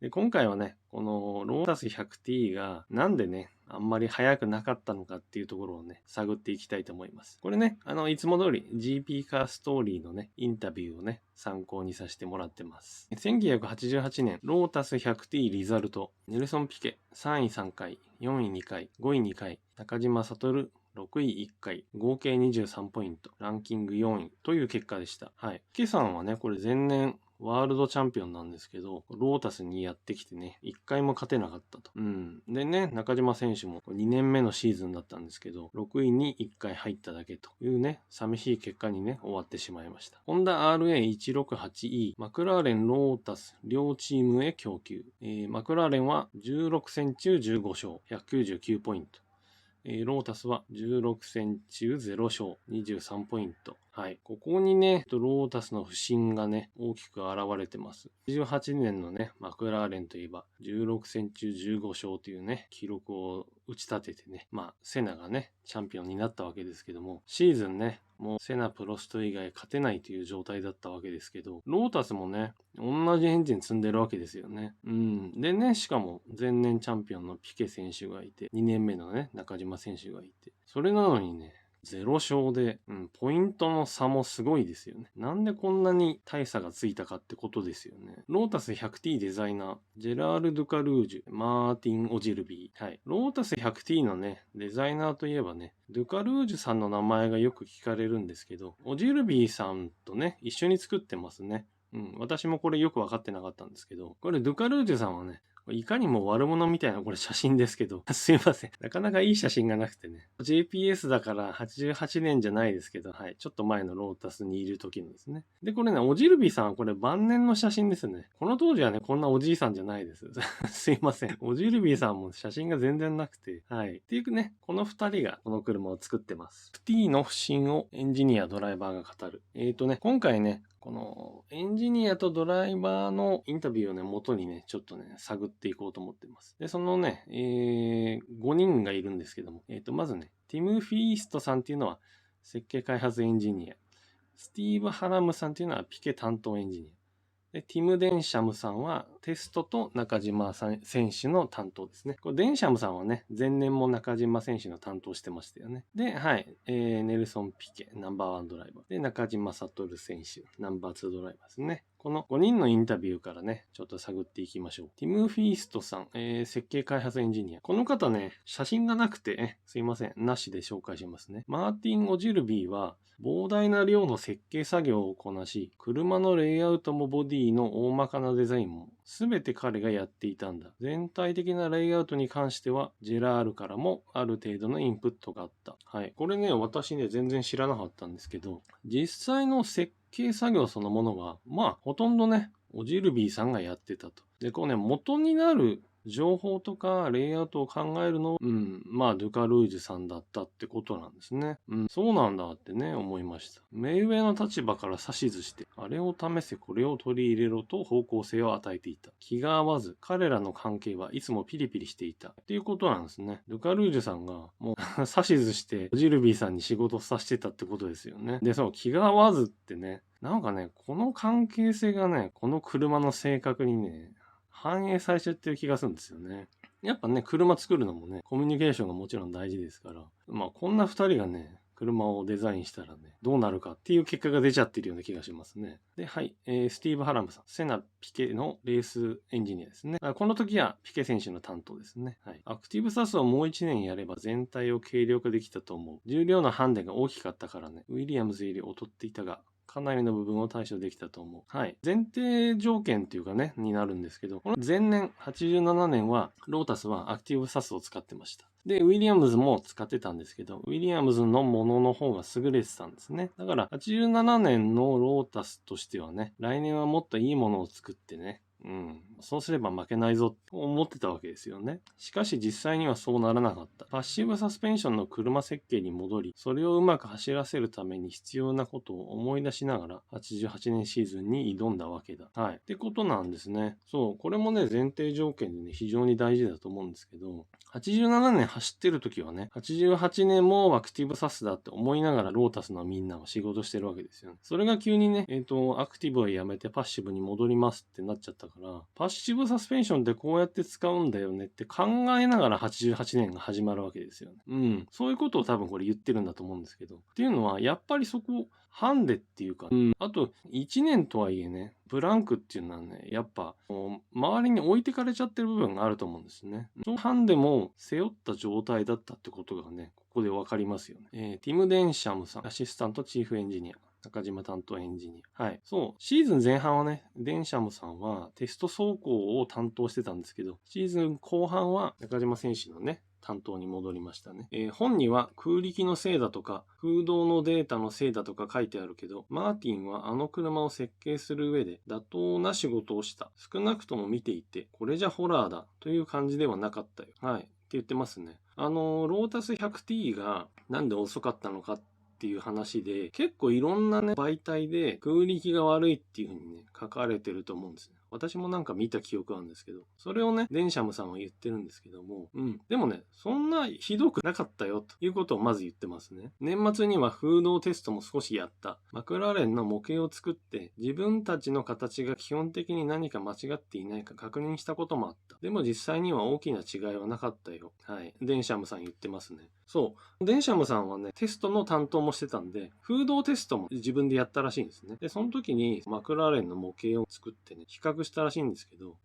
で、今回はね、このロータス 100T がなんでね、あんまり速くなかったのかっていうところをね、探っていきたいと思います。これね、いつも通り GP カーストーリーのね、インタビューをね、参考にさせてもらってます。1988年、ロータス 100T リザルト、ネルソン・ピケ、3位3回、4位2回、5位2回、中島悟、6位1回、合計23ポイント、ランキング4位という結果でした。はい。ピケさんはね、これ前年、ワールドチャンピオンなんですけど、ロータスにやってきてね、1回も勝てなかったと。でね、中島選手も2年目のシーズンだったんですけど、6位に1回入っただけというね、寂しい結果にね、終わってしまいました。ホンダ RA168E、マクラーレン、ロータス、両チームへ供給。マクラーレンは16戦中15勝、199ポイント。ロータスは16戦中0勝、23ポイント。はい。ここにね、ロータスの不振がね、大きく現れてます。18年のね、マクラーレンといえば、16戦中15勝というね、記録を打ち立ててね、セナがね、チャンピオンになったわけですけども、シーズンね、もうセナ、プロスト以外勝てないという状態だったわけですけど、ロータスもね、同じエンジン積んでるわけですよね。でね、しかも前年チャンピオンのピケ選手がいて、2年目のね、中島選手がいて、それなのにね、0勝で、ポイントの差もすごいですよね。なんでこんなに大差がついたかってことですよね。ロータス 100T デザイナー、ジェラール・ドゥカルージュ、マーティン・オジルビー。はい。ロータス 100T のね、デザイナーといえばね、ドゥカルージュさんの名前がよく聞かれるんですけど、オジルビーさんとね、一緒に作ってますね。私もこれよく分かってなかったんですけど、これドゥカルージュさんはね、いかにも悪者みたいなこれ写真ですけど、すいません。なかなかいい写真がなくてね。JPS だから88年じゃないですけど、はい。ちょっと前のロータスにいる時のですね。で、これね、オジルビさんはこれ晩年の写真ですね。この当時はね、こんなおじいさんじゃないです。すいません。オジルビさんも写真が全然なくて、はい。っていうね、この二人がこの車を作ってます。T の不振をエンジニア、ドライバーが語る。今回ね、このエンジニアとドライバーのインタビューをね、元にね、ちょっとね、探っていこうと思ってます。で、そのね、5人がいるんですけども、まずね、ティム・フィーストさんっていうのは設計開発エンジニア。スティーブ・ハラムさんっていうのはピケ担当エンジニア。で、ティム・デンシャムさんはテストと中島選手の担当ですね。これデンシャムさんはね、前年も中島選手の担当してましたよね。で、はい、ネルソン・ピケ、ナンバーワンドライバー。で、中島悟選手、ナンバーツードライバーですね。この5人のインタビューからね、ちょっと探っていきましょう。ティム・フィーストさん、設計開発エンジニア。この方ね、写真がなくて、すいません、なしで紹介しますね。マーティン・オジルビーは、膨大な量の設計作業をこなし、車のレイアウトもボディの大まかなデザインも全て彼がやっていたんだ。全体的なレイアウトに関しては、ジェラールからもある程度のインプットがあった。はい。これね、私ね、全然知らなかったんですけど、実際の設計作業そのものは、ほとんどね、オジルビーさんがやってたと。で、こうね、元になる情報とかレイアウトを考えるの、ドゥカルージュさんだったってことなんですね。そうなんだってね、思いました。目上の立場から指図して、あれを試せ、これを取り入れろと方向性を与えていた。気が合わず、彼らの関係はいつもピリピリしていた。っていうことなんですね。ドゥカルージュさんが、もう指図して、ジルビーさんに仕事させてたってことですよね。で、そう、気が合わずってね、なんかね、この関係性がね、この車の性格にね、反映されちゃってる気がするんですよね。やっぱね、車作るのもね、コミュニケーションがもちろん大事ですから、こんな二人がね、車をデザインしたらね、どうなるかっていう結果が出ちゃってるような気がしますね。で、はい、スティーブ・ハラムさん、セナ・ピケのレースエンジニアですね。この時はピケ選手の担当ですね。はい。アクティブサスをもう1年やれば全体を軽量化できたと思う。重量のハンデが大きかったからね、ウィリアムズより劣っていたが、かなりの部分を対処できたと思う。はい。前提条件っていうかね、になるんですけど、この前年、87年は、ロータスはアクティブサスを使ってました。で、ウィリアムズも使ってたんですけど、ウィリアムズのものの方が優れてたんですね。だから、87年のロータスとしてはね、来年はもっといいものを作ってね、そうすれば負けないぞと思ってたわけですよね。しかし実際にはそうならなかった。パッシブサスペンションの車設計に戻り、それをうまく走らせるために必要なことを思い出しながら、88年シーズンに挑んだわけだ。はい。ってことなんですね。そう、これもね、前提条件でね、非常に大事だと思うんですけど、87年走ってる時はね、88年もアクティブサスだって思いながらロータスのみんなは仕事してるわけですよね。それが急にね、アクティブをやめてパッシブに戻りますってなっちゃったから、パッシブサスペンションってこうやって使うんだよねって考えながら88年が始まるわけですよね。そういうことを多分これ言ってるんだと思うんですけど。っていうのは、やっぱりそこ、ハンデっていうか、あと1年とはいえね、ブランクっていうのはね、やっぱ、周りに置いてかれちゃってる部分があると思うんですね。そのハンデも背負った状態だったってことがね、ここでわかりますよね。ティム・デンシャムさん、アシスタントチーフエンジニア。中島担当エンジニア。はい。そう。シーズン前半はね、デンシャムさんはテスト走行を担当してたんですけど、シーズン後半は中島選手のね、担当に戻りましたね。本には空力のせいだとか、空洞のデータのせいだとか書いてあるけど、マーティンはあの車を設計する上で妥当な仕事をした。少なくとも見ていて、これじゃホラーだという感じではなかったよ。はい。って言ってますね。ロータス 100T がなんで遅かったのかっていう話で、結構いろんなね、媒体で空力が悪いっていう風にね、書かれてると思うんですね。私もなんか見た記憶あるんですけど、それをね、デンシャムさんは言ってるんですけども、でもね、そんなひどくなかったよということをまず言ってますね。年末には風洞テストも少しやった。マクラーレンの模型を作って、自分たちの形が基本的に何か間違っていないか確認したこともあった。でも実際には大きな違いはなかったよ。はい。デンシャムさん言ってますね。そう。デンシャムさんはね、テストの担当もしてたんで、風洞テストも自分でやったらしいんですね。で、その時にマクラーレンの模型を作ってね、比較したらしいんですけど、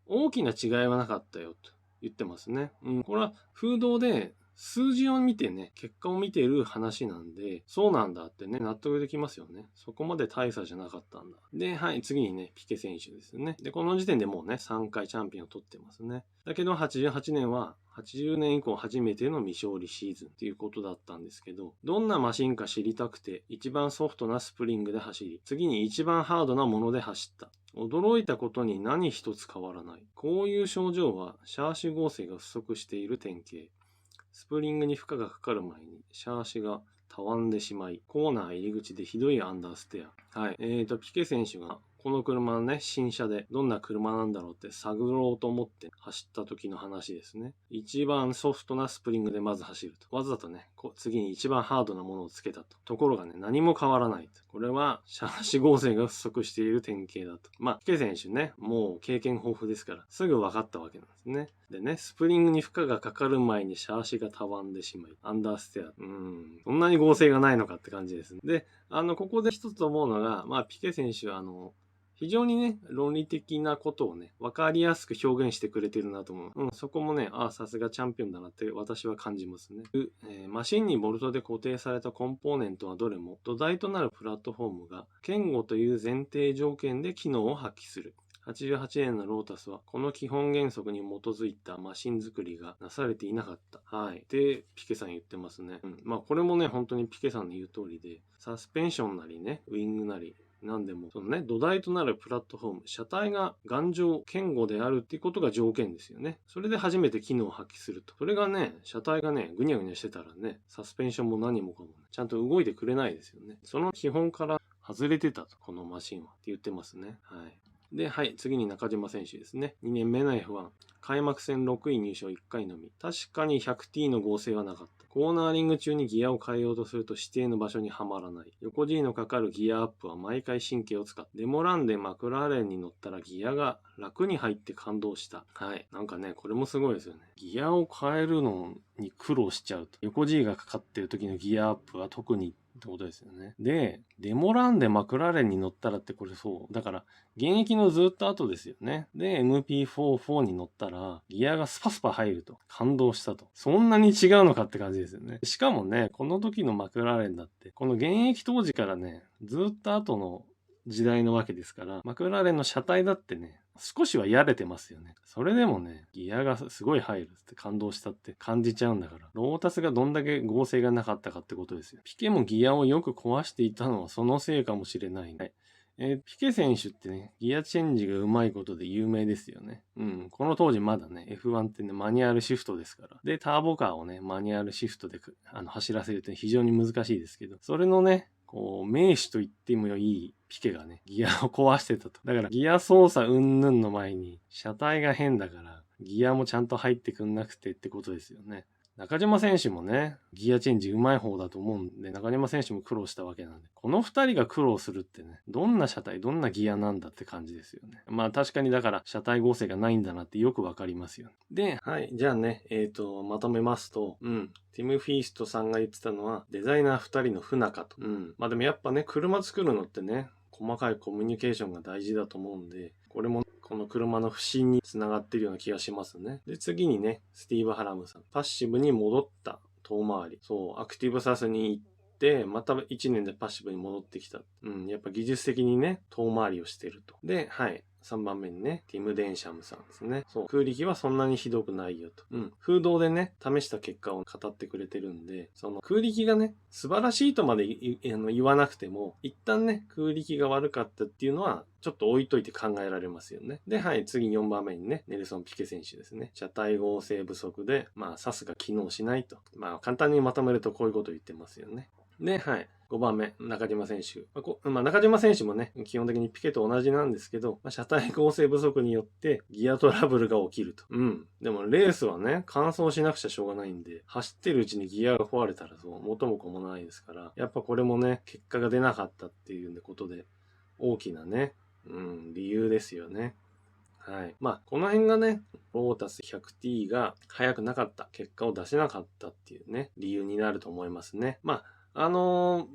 大きな違いはなかったよと言ってますね。これは風洞で数字を見てね、結果を見ている話なんで、そうなんだってね、納得できますよね。そこまで大差じゃなかったんだ。で、はい、次にね、ピケ選手ですね。で、この時点でもうね、3回チャンピオンを取ってますね。だけど、88年は、80年以降初めての未勝利シーズンっていうことだったんですけど、どんなマシンか知りたくて、一番ソフトなスプリングで走り、次に一番ハードなもので走った。驚いたことに何一つ変わらない。こういう症状は、シャーシ合成が不足している典型。スプリングに負荷がかかる前に、シャーシがたわんでしまい、コーナー入り口でひどいアンダーステア。はい。ピケ選手が、この車のね、新車でどんな車なんだろうって探ろうと思って走った時の話ですね。一番ソフトなスプリングでまず走ると。わざとね、次に一番ハードなものをつけたと。ところがね、何も変わらないと。これは、シャーシ合成が不足している典型だと。ピケ選手ね、もう経験豊富ですから、すぐ分かったわけなんですね。でね、スプリングに負荷がかかる前にシャーシがたわんでしまい、アンダーステア。そんなに合成がないのかって感じですね。で、ここで一つ思うのが、ピケ選手は非常にね、論理的なことをね、わかりやすく表現してくれてるなと思う。そこもね、さすがチャンピオンだなって私は感じますね。マシンにボルトで固定されたコンポーネントはどれも土台となるプラットフォームが堅固という前提条件で機能を発揮する。88年のロータスはこの基本原則に基づいたマシン作りがなされていなかった。はい。で、ピケさん言ってますね。これもね、本当にピケさんの言う通りで、サスペンションなりね、ウィングなり、なんでも、そのね、土台となるプラットフォーム、車体が頑丈、堅固であるっていうことが条件ですよね。それで初めて機能を発揮すると。それがね、車体がね、ぐにゃぐにゃしてたらね、サスペンションも何もかも、ね、ちゃんと動いてくれないですよね。その基本から外れてたと、このマシンは。って言ってますね。はい。で、はい、次に中島選手ですね。2年目の F1。開幕戦6位入賞1回のみ。確かに 100T の合成はなかった。コーナーリング中にギアを変えようとすると指定の場所にはまらない。横 G のかかるギアアップは毎回神経を使う。デモランでマクラーレンに乗ったらギアが楽に入って感動した。はい。なんかね、これもすごいですよね。ギアを変えるのに苦労しちゃうと。横 G がかかってる時のギアアップは特にってことですよね。で、デモランでマクラーレンに乗ったらってこれそう。だから、現役のずっと後ですよね。で、MP44 に乗ったら、ギアがスパスパ入ると。感動したと。そんなに違うのかって感じですよね。しかもね、この時のマクラーレンだって、この現役当時からね、ずっと後の時代のわけですから、マクラーレンの車体だってね、少しはやれてますよね。それでもね、ギアがすごい入るって感動したって感じちゃうんだから、ロータスがどんだけ合成がなかったかってことですよ。ピケもギアをよく壊していたのはそのせいかもしれないね。ピケ選手ってね、ギアチェンジがうまいことで有名ですよね。この当時まだね、F1 ってね、マニュアルシフトですから。で、ターボカーをね、マニュアルシフトで走らせるって非常に難しいですけど、それのね、名手と言ってもいいピケがね、ギアを壊してたと。だからギア操作云々の前に、車体が変だから、ギアもちゃんと入ってくんなくてってことですよね。中島選手もね、ギアチェンジうまい方だと思うんで、中島選手も苦労したわけなんで、この2人が苦労するってね、どんな車体、どんなギアなんだって感じですよね。まあ確かにだから車体合成がないんだなってよくわかりますよね。で、はい、じゃあね、まとめますと、ティム・フィーストさんが言ってたのは、デザイナー2人の不仲と。まあでもやっぱね、車作るのってね、細かいコミュニケーションが大事だと思うんで、これもこの車の不振につながってるような気がしますね。で、次にね、スティーブ・ハラムさん。パッシブに戻った遠回り。そう、アクティブサスに行って、また1年でパッシブに戻ってきた。やっぱ技術的にね、遠回りをしてると。で、はい。3番目にね、ティム・デンシャムさんですね。そう、空力はそんなにひどくないよと。風洞でね、試した結果を語ってくれてるんで、その空力がね、素晴らしいとまで言わなくても、一旦ね、空力が悪かったっていうのは、ちょっと置いといて考えられますよね。で、はい、次4番目にね、ネルソン・ピケ選手ですね。車体合成不足で、サスが機能しないと。簡単にまとめるとこういうことを言ってますよね。で、はい。5番目、中島選手。中島選手もね、基本的にピケと同じなんですけど、車体構成不足によってギアトラブルが起きると。でもレースはね、完走しなくちゃしょうがないんで、走ってるうちにギアが壊れたら元も子もないですから、やっぱこれもね、結果が出なかったっていうことで、大きなね、理由ですよね。はい。この辺がね、ロータス 100T が速くなかった、結果を出せなかったっていうね、理由になると思いますね。今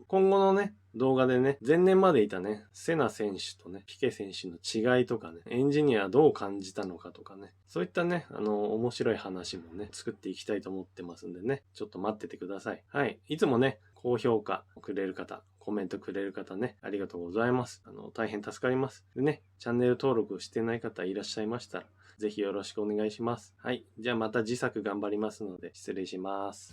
後のね、動画でね、前年までいたね、セナ選手とね、ピケ選手の違いとかね、エンジニアどう感じたのかとかね、そういったね、面白い話もね、作っていきたいと思ってますんでね、ちょっと待っててください。はい。いつもね、高評価くれる方、コメントくれる方ね、ありがとうございます。大変助かります。でね、チャンネル登録してない方いらっしゃいましたら、ぜひよろしくお願いします。はい。じゃあまた次作頑張りますので、失礼します。